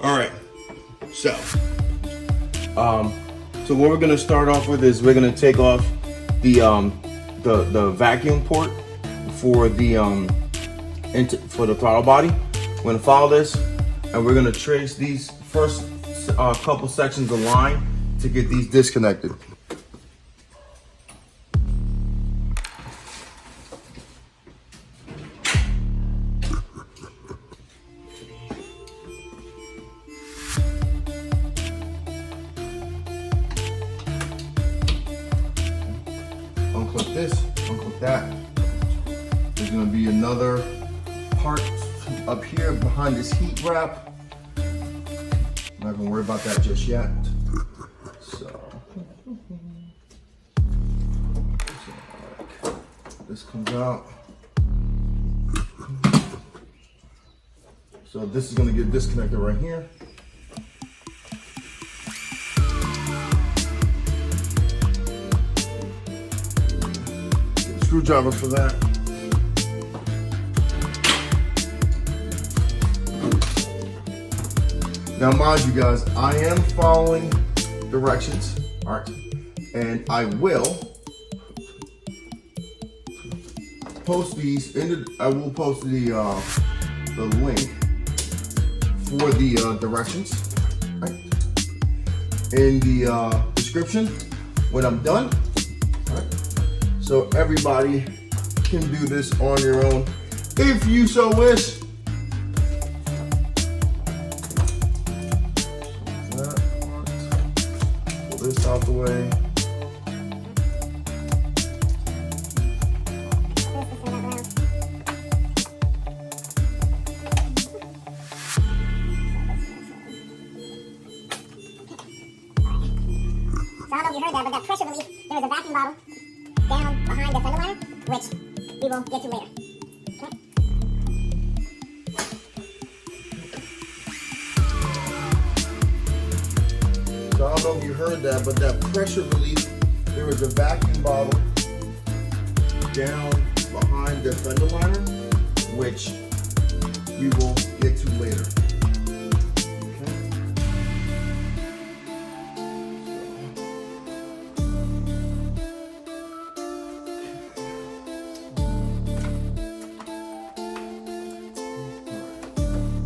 All right, so what we're gonna start off with is we're gonna take off the vacuum port for the throttle body. We're gonna follow this, and we're gonna trace these first couple sections of line to get these disconnected. Unclip this, unclip that. There's gonna be another part up here behind this heat wrap. I'm not gonna worry about that just yet. So this comes out. So this is gonna get disconnected right here. Get a screwdriver for that. Now mind you guys, I am following directions, all right? And I will post these I will post the link for the directions, right, in the description when I'm done, all right? So everybody can do this on your own if you so wish. This out the way. So I don't know if you heard that, but that pressure relief, there was a vacuum bottle down behind the fender liner, which we will get to later. Okay? So I don't know if you heard that, but that pressure relief, there was a vacuum bottle down behind the fender liner, which we will get to later.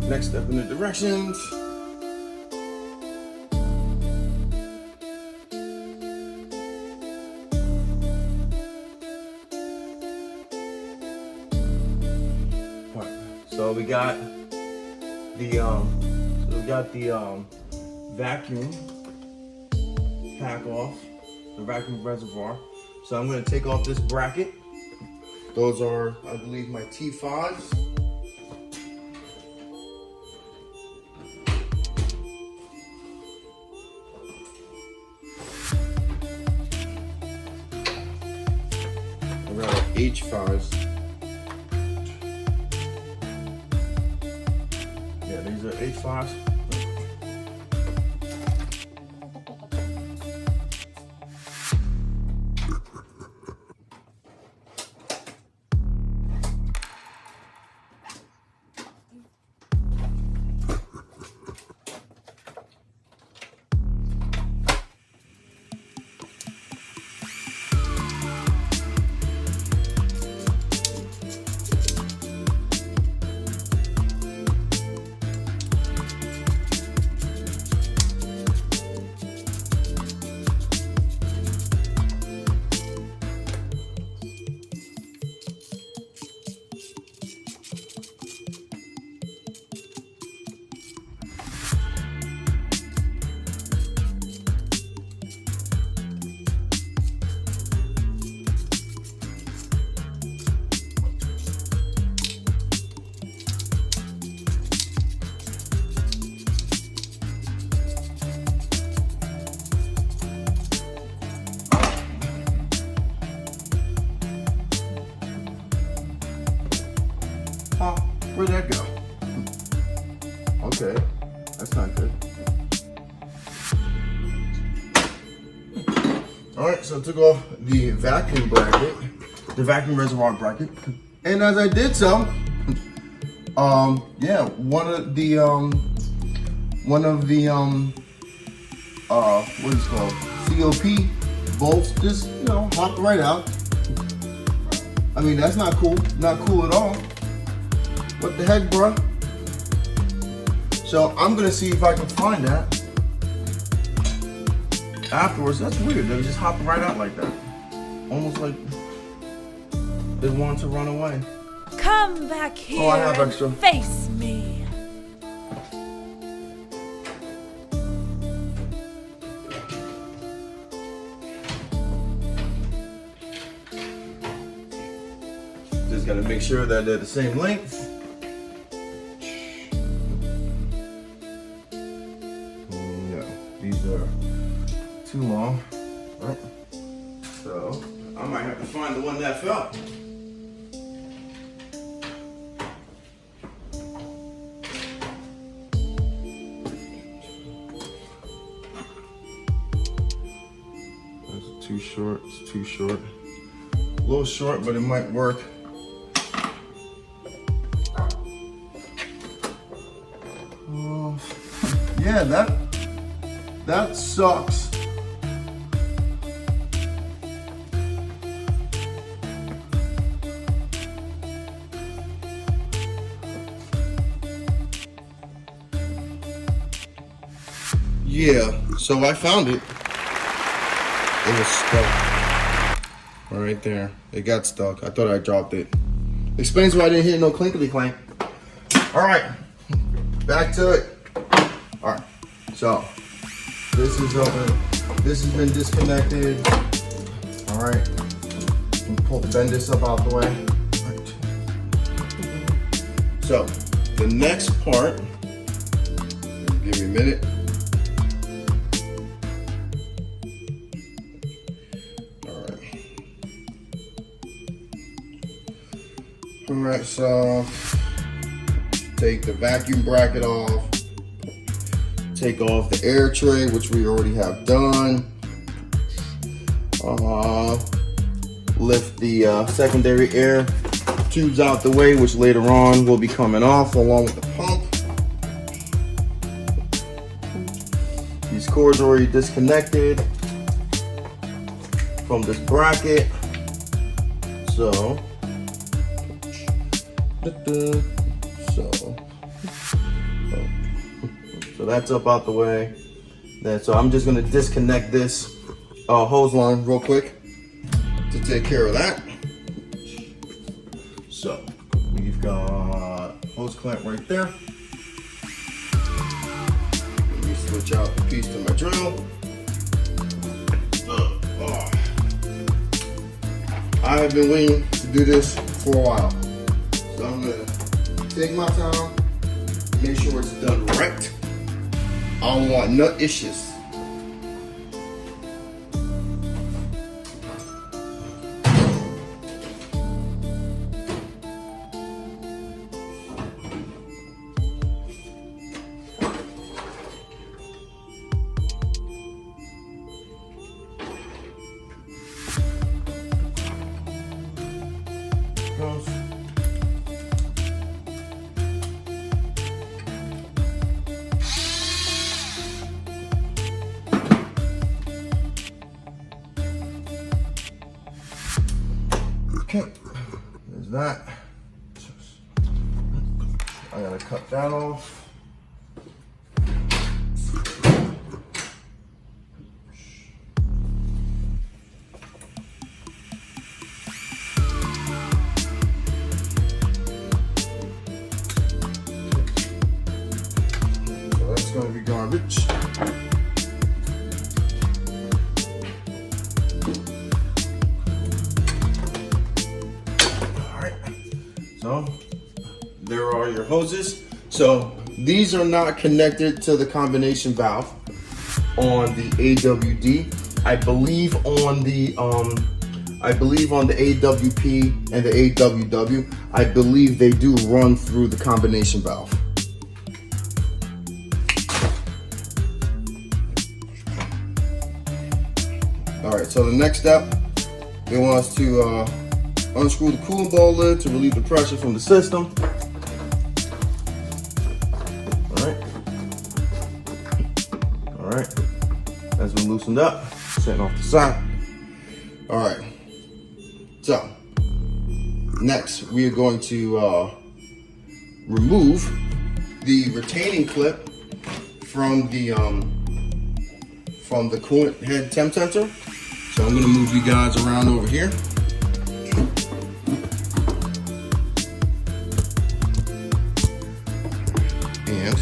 Next step in the directions. So we got the vacuum pack off, the vacuum reservoir. So I'm going to take off this bracket. Those are, I believe, my T5s. I got H5s. Yeah, these are H5s. Where'd that go? Okay, that's not good. All right, so I took off the vacuum bracket, the vacuum reservoir bracket, and as I did so, yeah, one of the one of the what is it called, COP bolts just, you know, popped right out. I mean, that's not cool. Not cool at all. What the heck, bro? So I'm gonna see if I can find that afterwards. That's weird. They just hopped right out like that, almost like they want to run away. Come back here. Oh, I have extra. And face me. Just gotta make sure that they're the same length. No, these are too long, right? So I might have to find the one that fell. That's too short. It's too short. A little short, but it might work. Yeah, that sucks. Yeah, so I found it. It was stuck. Right there. It got stuck. I thought I dropped it. Explains why I didn't hear no clinkety clank. Alright. Back to it. Alright. So this is this has been disconnected. Alright. Bend this up out the way. Right. So the next part, give me a minute. Alright, so take the vacuum bracket off, take off the air tray, which we already have done, lift the secondary air tubes out the way, which later on will be coming off along with the pump. These cords are already disconnected from this bracket, so that's up out the way. So I'm just gonna disconnect this hose line real quick to take care of that. So we've got hose clamp right there. Let me switch out the piece to my drill. I have been waiting to do this for a while. So I'm gonna take my time, make sure it's done right. I don't want no issues. Okay, there's that. I gotta cut that off. So that's gonna be garbage. So there are your hoses. So these are not connected to the combination valve on the AWD. I believe on the AWP and the AWW, I believe they do run through the combination valve. All right, so the next step, they want us to unscrew the coolant bowl lid to relieve the pressure from the system. All right. All right, that's been loosened up, sitting off the side. All right, so next we are going to remove the retaining clip from the coolant head temp sensor. So I'm gonna move you guys around over here. And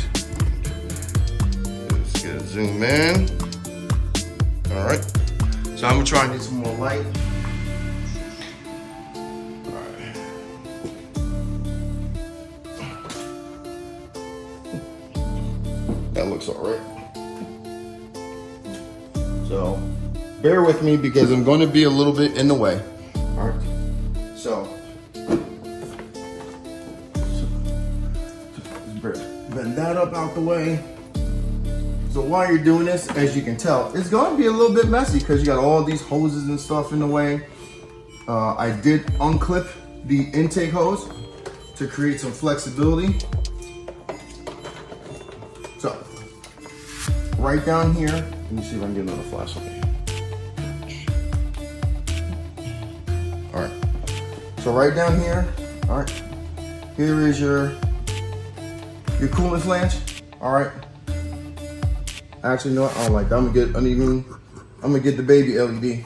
let's get a zoom in. All right, so I'm gonna try and get some more light. All right. That looks all right. So bear with me because I'm going to be a little bit in the way. All right, so bend that up out the way. So while you're doing this, as you can tell, it's going to be a little bit messy because you got all these hoses and stuff in the way. I did unclip the intake hose to create some flexibility. So right down here, let me see if I can get another flash on here. All right, so right down here, all right, here is your coolant flange. All right, actually, no, I don't like that. I'm gonna get the baby LED.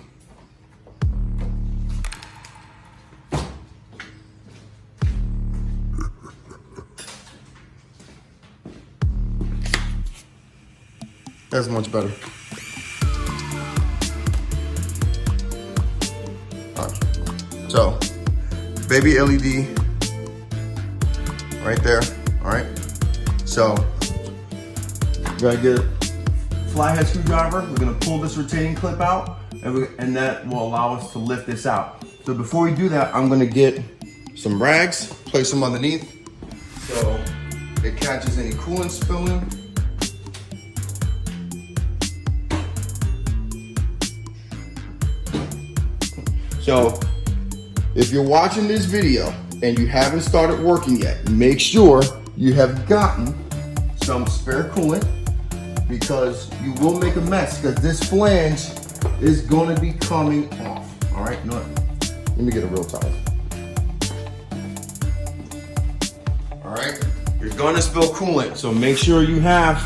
That's much better. All right. So, baby LED right there. All right. So, we're gonna get a flathead screwdriver. We're gonna pull this retaining clip out, and that will allow us to lift this out. So before we do that, I'm gonna get some rags, place them underneath, so it catches any coolant spilling. So if you're watching this video and you haven't started working yet, make sure you have gotten some spare coolant, because you will make a mess because this flange is going to be coming off. All right, you know what? Let me get a real towel. All right, you're going to spill coolant, so make sure you have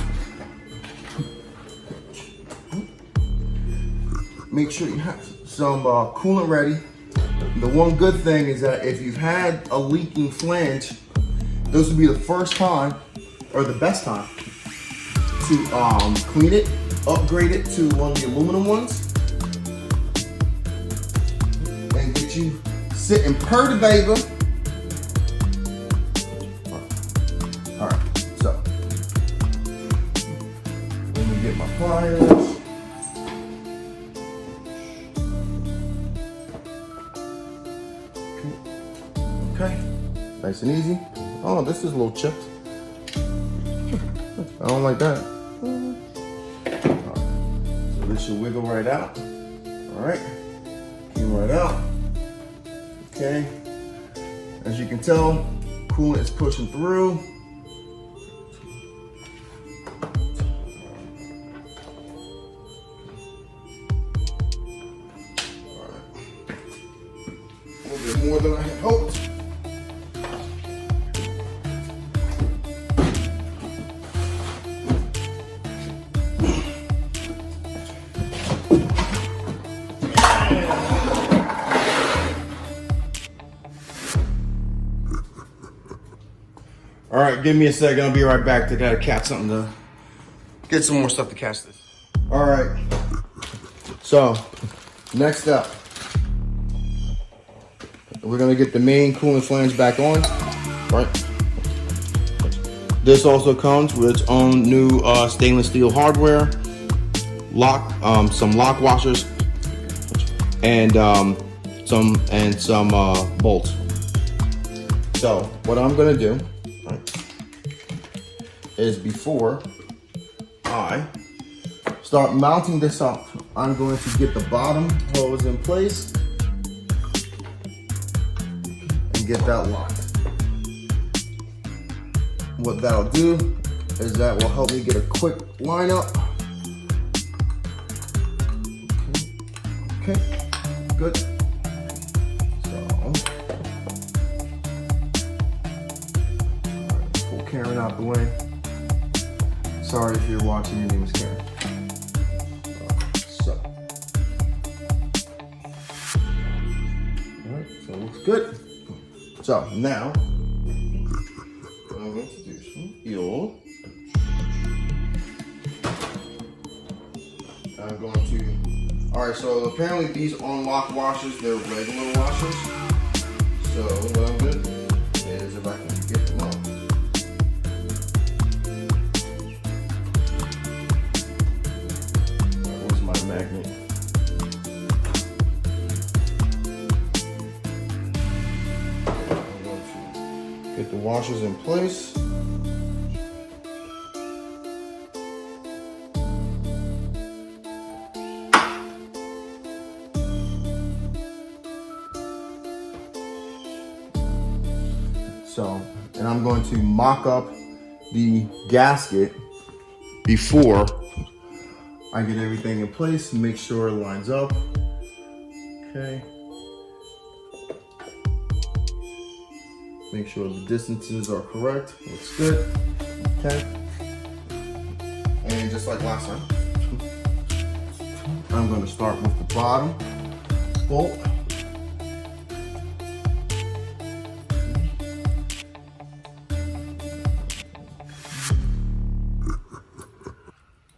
some coolant ready. The one good thing is that if you've had a leaking flange, this would be the first time or the best time to clean it, upgrade it to one of the aluminum ones, and get you sitting per the baby. All right, so let me get my pliers. Okay, nice and easy. Oh, this is a little chipped. I don't like that. Right. So this should wiggle right out. All right, came right out. Okay, as you can tell, coolant is pushing through. All right, a little bit more than I had hoped. All right, give me a second. I'll be right back. I gotta catch something to get some more stuff to catch this. All right. So, next up, we're gonna get the main coolant flange back on. Right. This also comes with its own new stainless steel hardware, some lock washers, and some bolts. So, what I'm gonna do is, before I start mounting this up, I'm going to get the bottom hose in place and get that locked. What that'll do is that will help me get a quick line up Okay, good. So, pull Karen out the way. Sorry if you're watching, your name is Karen. So, alright, so it looks good. So now, I'm going to do some fuel. I'm going to, alright, so apparently these unlock washers, they're regular washers. So what I'm going to do is, if I can get them up. Where's my magnet? I'm going to get the washers in place. So, and I'm going to mock up the gasket before I get everything in place, make sure it lines up. Okay. Make sure the distances are correct. Looks good. Okay. And just like last time, I'm going to start with the bottom bolt.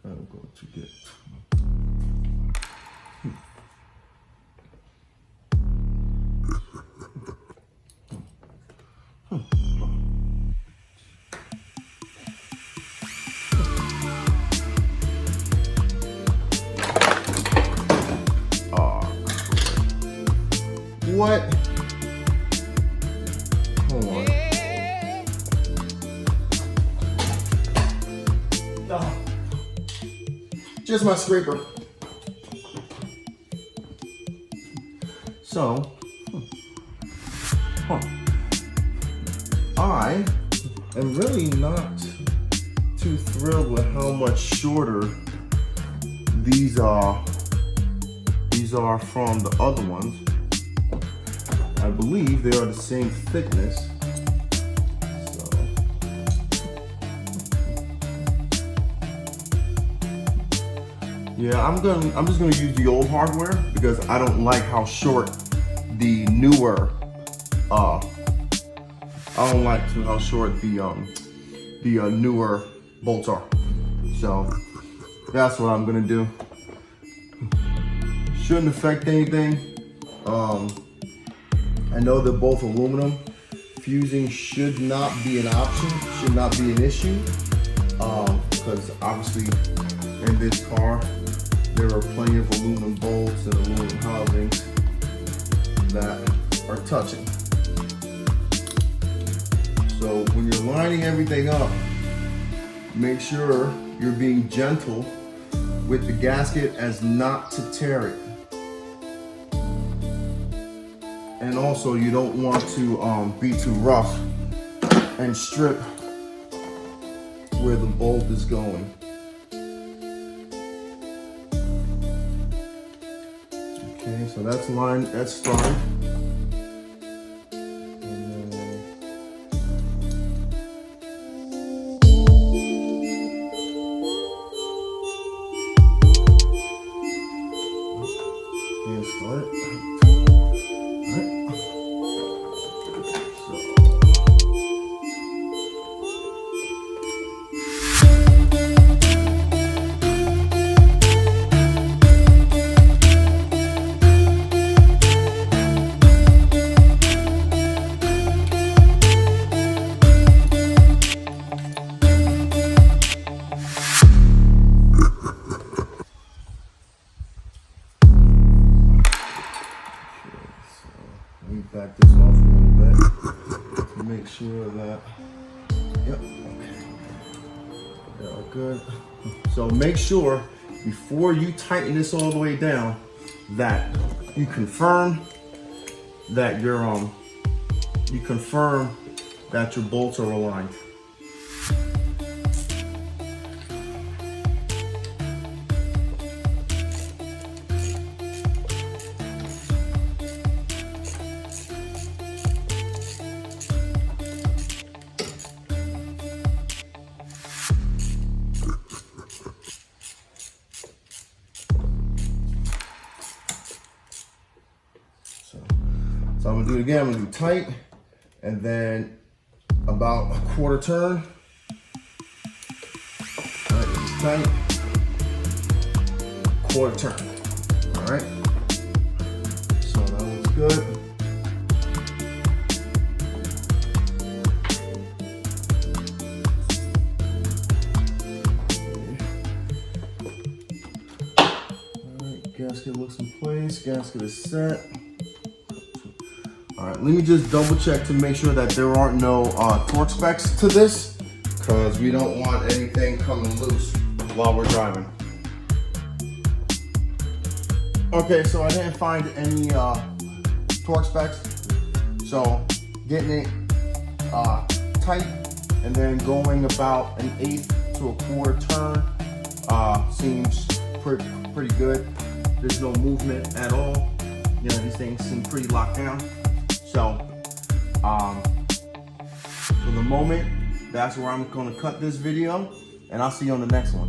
I'm going to get what? Hold on. Oh. Just my scraper. So, I am really not too thrilled with how much shorter these are from the other ones. I believe they are the same thickness. So, yeah, I'm just gonna use the old hardware because I don't like how short the newer. I don't like how short the newer bolts are. So that's what I'm gonna do. Shouldn't affect anything. I know they're both aluminum. Fusing should not be an option, should not be an issue. Because obviously in this car, there are plenty of aluminum bolts and aluminum housings that are touching. So when you're lining everything up, make sure you're being gentle with the gasket as not to tear it. And also you don't want to be too rough and strip where the bolt is going. Okay, so that's lined, that's started. Back this off a little bit to make sure that, yep, okay, they're all good. So make sure before you tighten this all the way down that you confirm that your bolts are aligned. So I'm gonna do it again. I'm gonna do tight, and then about a quarter turn. All right, this is tight, quarter turn. All right. So that looks good. Gasket looks in place, gasket is set. All right, let me just double check to make sure that there aren't no torque specs to this, because we don't want anything coming loose while we're driving. Okay, so I didn't find any torque specs. So getting it tight and then going about an 1/8 to a quarter turn seems pretty good. There's no movement at all. You know, these things seem pretty locked down. So, for the moment, that's where I'm gonna cut this video, and I'll see you on the next one.